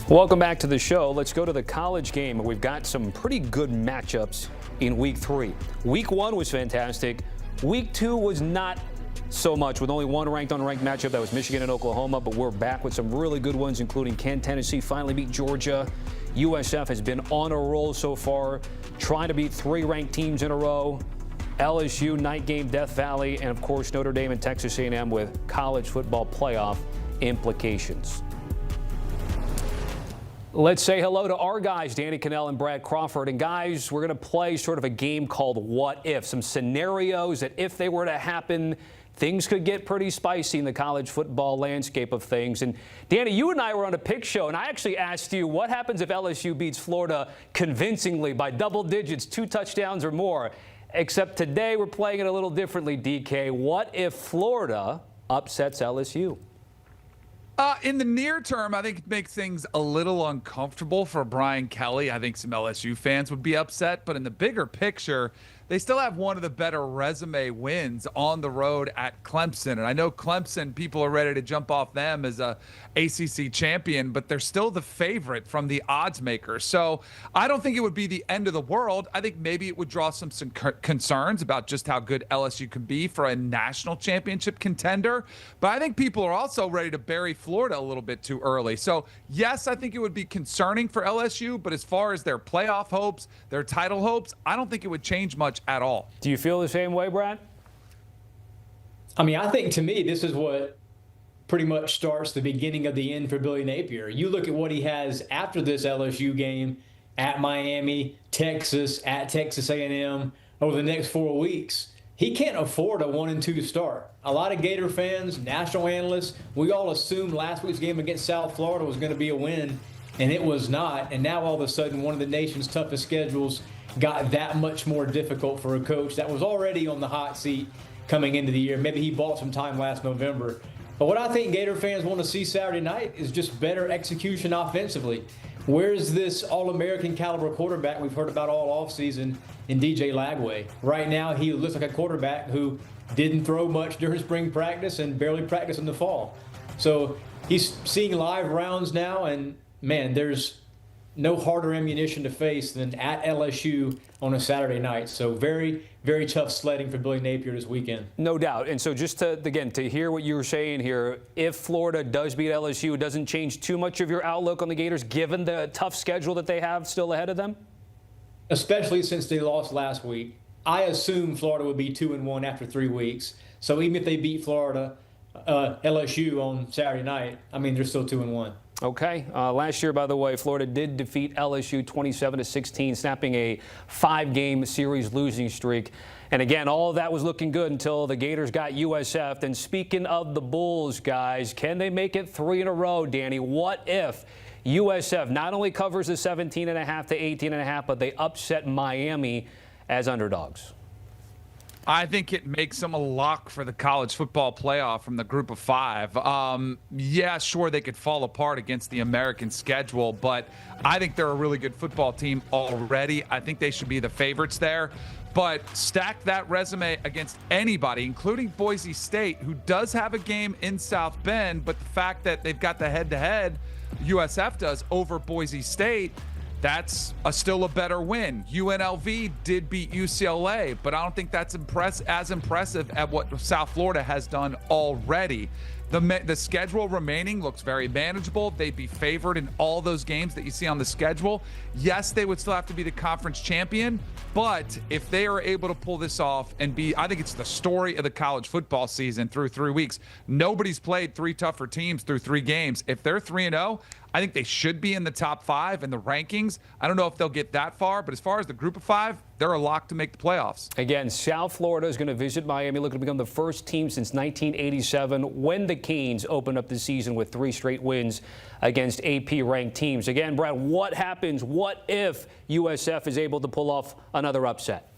Welcome back to the show. Let's go to the college game. We've got some pretty good matchups in week 3. Week 1 was fantastic. Week 2 was not so much, with only one ranked unranked matchup. That was Michigan and Oklahoma, but we're back with some really good ones, including can Tennessee finally beat Georgia. USF has been on a roll so far, trying to beat 3 ranked teams in a row. LSU, night game, Death Valley, and of course Notre Dame and Texas A&M with college football playoff implications. Let's say hello to our guys, Kanell and Brad Crawford. And guys, we're going to play sort of a game called What If. Some scenarios that if they were to happen, things could get pretty spicy in the college football landscape of things. And Danny, you and I were on a pick show, and I actually asked you, what happens if LSU beats Florida convincingly by double digits, 2 touchdowns or more? Except today we're playing it a little differently, DK. What if Florida upsets LSU? In the near term, I think it makes things a little uncomfortable for Brian Kelly. I think some LSU fans would be upset, but in the bigger picture, they still have one of the better resume wins on the road at Clemson. And I know Clemson, people are ready to jump off them as a ACC champion, but they're still the favorite from the odds makers. So I don't think it would be the end of the world. I think maybe it would draw some concerns about just how good LSU can be for a national championship contender. But I think people are also ready to bury Florida a little bit too early. So yes, I think it would be concerning for LSU, but as far as their playoff hopes, their title hopes, I don't think it would change much at all. Do you feel the same way, Brad? I mean, I think to me, this is what pretty much starts the beginning of the end for Billy Napier. You look at what he has after this LSU game at Miami, Texas, at Texas A&M over the next 4 weeks. He can't afford a 1-2 start. A lot of Gator fans, national analysts, we all assumed last week's game against South Florida was going to be a win, and it was not. And now all of a sudden, one of the nation's toughest schedules got that much more difficult for a coach that was already on the hot seat coming into the year. Maybe he bought some time last November. But what I think Gator fans want to see Saturday night is just better execution offensively. Where's this All-American caliber quarterback we've heard about all offseason in DJ Lagway? Right now, he looks like a quarterback who didn't throw much during spring practice and barely practiced in the fall. So he's seeing live rounds now, and man, there's no harder ammunition to face than at LSU on a Saturday night. So very, very tough sledding for Billy Napier this weekend. No doubt. And so just to, again, to hear what you were saying here, if Florida does beat LSU, it doesn't change too much of your outlook on the Gators, given the tough schedule that they have still ahead of them? Especially since they lost last week. I assume Florida would be 2-1 after 3 weeks. So even if they beat LSU on Saturday night, I mean, they're still 2-1. Okay. Last year, by the way, Florida did defeat LSU 27-16, snapping a 5-game series losing streak. And again, all of that was looking good until the Gators got USF. And speaking of the Bulls, guys, can they make it 3 in a row, Danny? What if USF not only covers the 17.5 to 18.5, but they upset Miami as underdogs? I think it makes them a lock for the college football playoff from the group of 5. Yeah, sure, they could fall apart against the American schedule, but I think they're a really good football team already. I think they should be the favorites there. But stack that resume against anybody, including Boise State, who does have a game in South Bend, but the fact that they've got the head-to-head, USF does, over Boise State, that's still a better win. UNLV did beat UCLA, but I don't think that's as impressive at what South Florida has done already. The schedule remaining looks very manageable. They'd be favored in all those games that you see on the schedule. Yes, they would still have to be the conference champion, but if they are able to pull this off and be, I think it's the story of the college football season through 3 weeks. Nobody's played 3 tougher teams through 3 games. If they're 3-0, I think they should be in the top 5 in the rankings. I don't know if they'll get that far, but as far as the group of 5, they're a lock to make the playoffs. Again, South Florida is going to visit Miami, looking to become the first team since 1987 when the Canes opened up the season with 3 straight wins against AP-ranked teams. Again, Brad, what happens? What if USF is able to pull off another upset?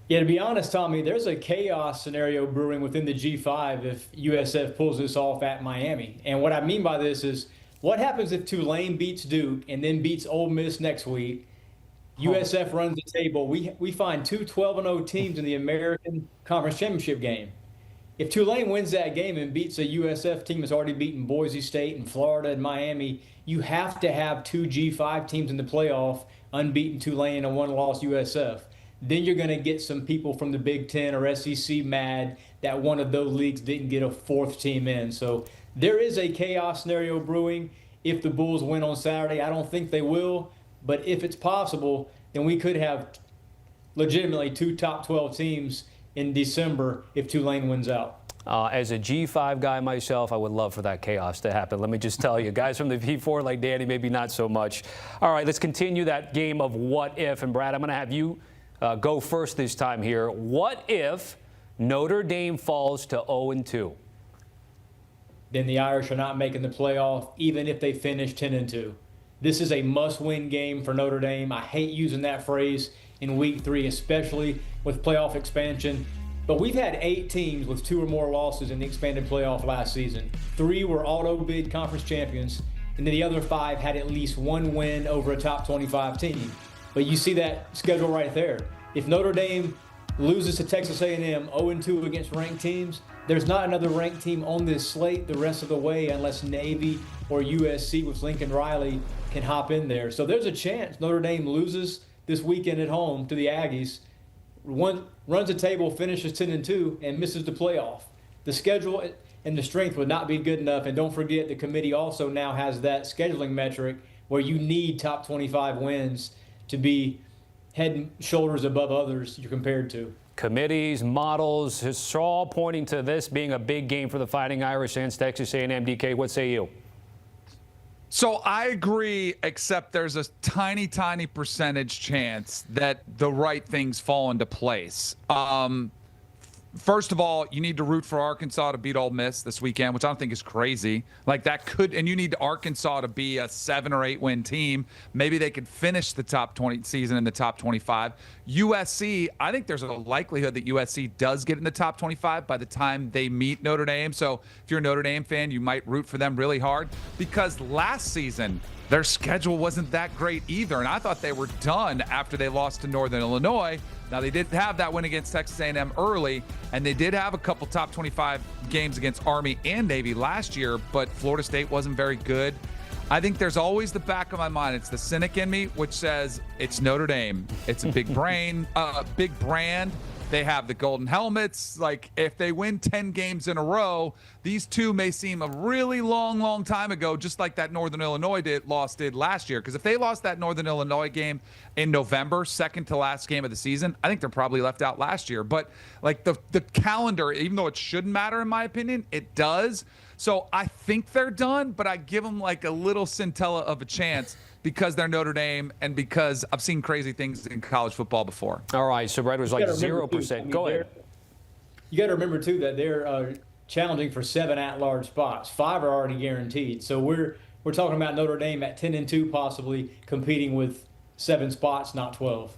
Yeah, to be honest, Tommy, there's a chaos scenario brewing within the G5 if USF pulls this off at Miami. And what I mean by this is, what happens if Tulane beats Duke and then beats Ole Miss next week? USF runs the table. We find 2 12-0 teams in the American Conference Championship game. if Tulane wins that game and beats a USF team that's already beaten Boise State and Florida and Miami, you have to have two G5 teams in the playoff, unbeaten Tulane and one-loss USF. Then you're going to get some people from the Big Ten or SEC mad that one of those leagues didn't get a fourth team in. So there is a chaos scenario brewing if the Bulls win on Saturday. I don't think they will, but if it's possible, then we could have legitimately two top 12 teams in December if Tulane wins out. As a G5 guy myself, I would love for that chaos to happen. Let me just tell you, guys from the P4 like Danny, maybe not so much. All right, let's continue that game of what if. And Brad, I'm going to have you go first this time here. What if Notre Dame falls to 0-2? Then the Irish are not making the playoff, even if they finish 10-2. This is a must-win game for Notre Dame. I hate using that phrase in week 3, especially with playoff expansion. But we've had 8 teams with 2 or more losses in the expanded playoff last season. 3 were auto-bid conference champions, and then the other 5 had at least 1 win over a top 25 team. But you see that schedule right there. If Notre Dame loses to Texas A&M 0-2 against ranked teams, there's not another ranked team on this slate the rest of the way unless Navy or USC with Lincoln Riley can hop in there. So there's a chance Notre Dame loses this weekend at home to the Aggies, runs a table, finishes 10-2, and misses the playoff. The schedule and the strength would not be good enough. And don't forget, the committee also now has that scheduling metric where you need top 25 wins to be head and shoulders above others you're compared to. Committees, models, it's all pointing to this being a big game for the Fighting Irish and Texas A&M. DK, what say you? So I agree, except there's a tiny, tiny percentage chance that the right things fall into place. First of all, you need to root for Arkansas to beat Ole Miss this weekend, which I don't think is crazy. Like that could, and you need Arkansas to be a 7 or 8 win team. Maybe they could finish the top 20 season in the top 25. USC, I think there's a likelihood that USC does get in the top 25 by the time they meet Notre Dame. So if you're a Notre Dame fan, you might root for them really hard because last season their schedule wasn't that great either. And I thought they were done after they lost to Northern Illinois. Now, they did have that win against Texas A&M early, and they did have a couple top 25 games against Army and Navy last year, but Florida State wasn't very good. I think there's always the back of my mind. It's the cynic in me, which says it's Notre Dame. It's a big big brand. They have the golden helmets. Like, if they win 10 games in a row, these two may seem a really long, long time ago, just like that Northern Illinois loss did last year. Because if they lost that Northern Illinois game in November, second to last game of the season, I think they're probably left out last year. But, like, the calendar, even though it shouldn't matter in my opinion, it does. So I think they're done, but I give them, like, a little scintilla of a chance because they're Notre Dame and because I've seen crazy things in college football before. All right, so Brad was like 0%. Go ahead. You got to remember, too, that they're challenging for 7 at-large spots. 5 are already guaranteed. So we're talking about Notre Dame at 10-2 possibly competing with 7 spots, not 12.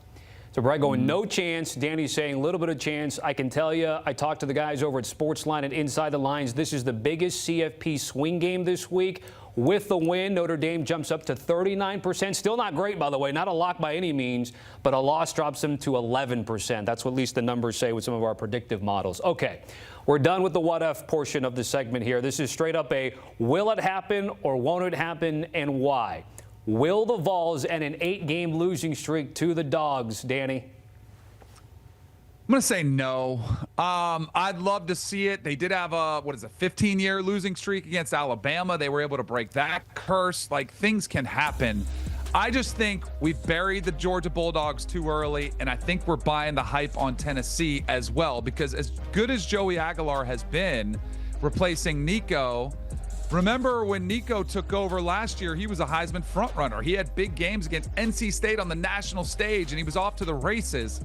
So Brad going no chance. Danny's saying a little bit of chance. I can tell you, I talked to the guys over at Sportsline and Inside the Lines. This is the biggest CFP swing game this week. With the win, Notre Dame jumps up to 39%. Still not great, by the way. Not a lock by any means, but a loss drops them to 11%. That's what at least the numbers say with some of our predictive models. Okay, we're done with the what-if portion of the segment here. This is straight up a will it happen or won't it happen and why? Will the Vols end an 8-game losing streak to the Dogs, Danny? I'm going to say no. I'd love to see it. They did have a 15-year losing streak against Alabama. They were able to break that curse. Like, things can happen. I just think we've buried the Georgia Bulldogs too early, and I think we're buying the hype on Tennessee as well, because as good as Joey Aguilar has been replacing Nico, remember when Nico took over last year, he was a Heisman frontrunner. He had big games against NC State on the national stage, and he was off to the races.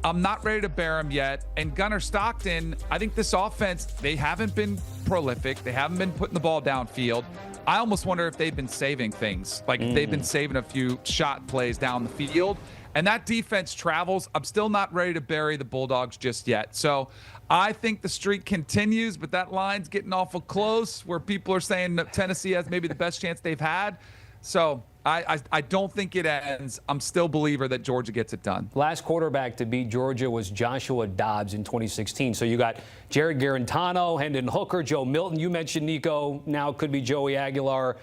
I'm not ready to bear him yet. And Gunnar Stockton, I think this offense, they haven't been prolific. They haven't been putting the ball downfield. I almost wonder if they've been saving things. Like if they've been saving a few shot plays down the field. And that defense travels. I'm still not ready to bury the Bulldogs just yet. So I think the streak continues, but that line's getting awful close where people are saying that Tennessee has maybe the best chance they've had. So I don't think it ends. I'm still a believer that Georgia gets it done. Last quarterback to beat Georgia was Joshua Dobbs in 2016. So you got Jared Garantano, Hendon Hooker, Joe Milton. You mentioned Nico. Now it could be Joey Aguilar.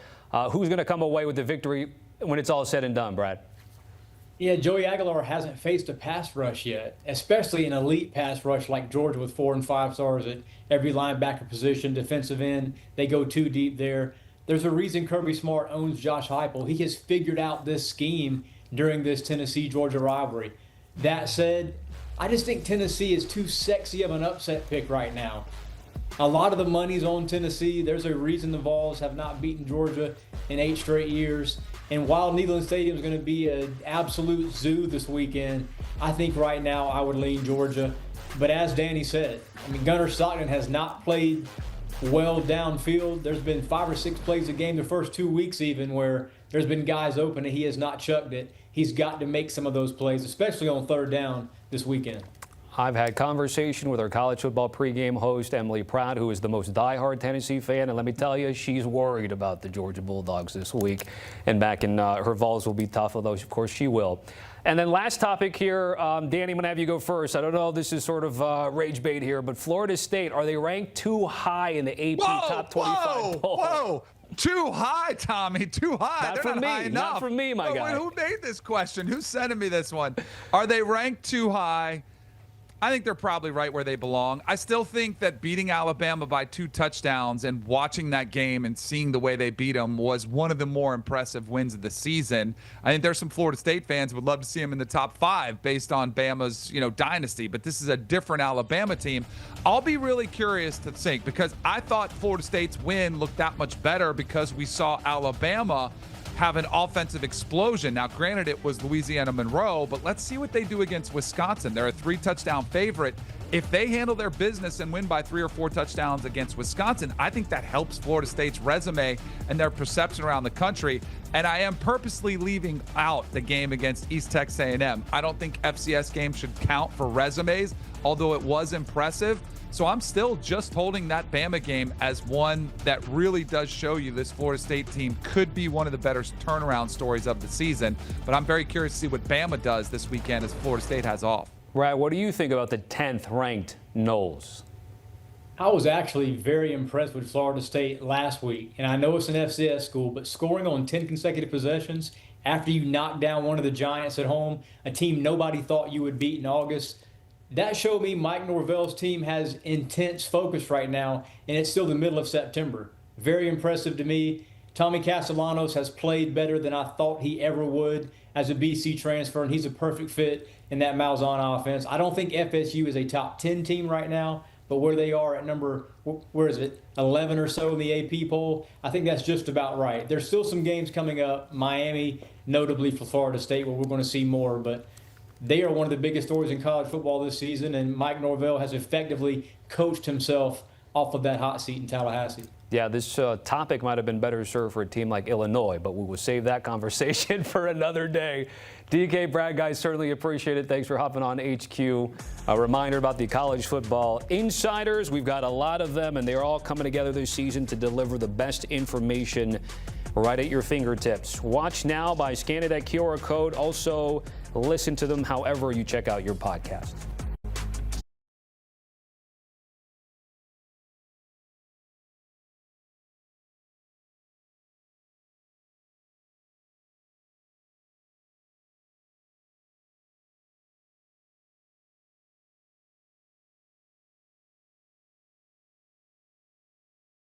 Who's going to come away with the victory when it's all said and done, Brad? Yeah, Joey Aguilar hasn't faced a pass rush yet, especially an elite pass rush like Georgia with 4 and 5 stars at every linebacker position, defensive end. They go too deep there. There's a reason Kirby Smart owns Josh Heupel. He has figured out this scheme during this Tennessee-Georgia rivalry. That said, I just think Tennessee is too sexy of an upset pick right now. A lot of the money's on Tennessee. There's a reason the Vols have not beaten Georgia in 8 straight years. And while Neyland Stadium is going to be an absolute zoo this weekend, I think right now I would lean Georgia. But as Danny said, I mean, Gunnar Stockton has not played well downfield. There's been 5 or 6 plays a game the first 2 weeks even where there's been guys open and he has not chucked it. He's got to make some of those plays, especially on 3rd down this weekend. I've had conversation with our college football pregame host, Emily Pratt, who is the most diehard Tennessee fan. And let me tell you, she's worried about the Georgia Bulldogs this week. And back in her Vols will be tough, although, of course, she will. And then last topic here, Danny, I'm going to have you go first. I don't know if this is sort of rage bait here, but Florida State, are they ranked too high in the AP top 25 poll? Whoa! Too high, Tommy. Too high. Not They're for not high me. enough. Not for me, my guy. Who made this question? Who's sending me this one? Are they ranked too high? I think they're probably right where they belong. I still think that beating Alabama by 2 touchdowns and watching that game and seeing the way they beat them was one of the more impressive wins of the season. I think there's some Florida State fans who would love to see them in the top 5 based on Bama's, dynasty, but this is a different Alabama team. I'll be really curious to think because I thought Florida State's win looked that much better because we saw Alabama have an offensive explosion. Now, granted, it was Louisiana Monroe, but let's see what they do against Wisconsin. They're a 3-touchdown favorite. If they handle their business and win by 3 or 4 touchdowns against Wisconsin, I think that helps Florida State's resume and their perception around the country. And I am purposely leaving out the game against East Texas A&M. I don't think FCS games should count for resumes, although it was impressive. So I'm still just holding that Bama game as one that really does show you this Florida State team could be one of the better turnaround stories of the season. But I'm very curious to see what Bama does this weekend as Florida State has off. Right. What do you think about the 10th ranked Noles? I was actually very impressed with Florida State last week. And I know it's an FCS school, but scoring on 10 consecutive possessions after you knocked down one of the Giants at home, a team nobody thought you would beat in August, that showed me Mike Norvell's team has intense focus right now, and it's still the middle of September. Very impressive to me. Tommy Castellanos has played better than I thought he ever would as a BC transfer, and he's a perfect fit in that Malzahn offense. I don't think FSU is a top 10 team right now, but where they are at number, 11 or so in the AP poll, I think that's just about right. There's still some games coming up, Miami, notably for Florida State, where we're going to see more, but they are one of the biggest stories in college football this season, and Mike Norvell has effectively coached himself off of that hot seat in Tallahassee. Yeah, this topic might have been better served for a team like Illinois, but we will save that conversation for another day. DK, Brad, guys, certainly appreciate it. Thanks for hopping on HQ. A reminder about the college football insiders. We've got a lot of them, and they're all coming together this season to deliver the best information right at your fingertips. Watch now by scanning that QR code. Also, listen to them however you check out your podcast.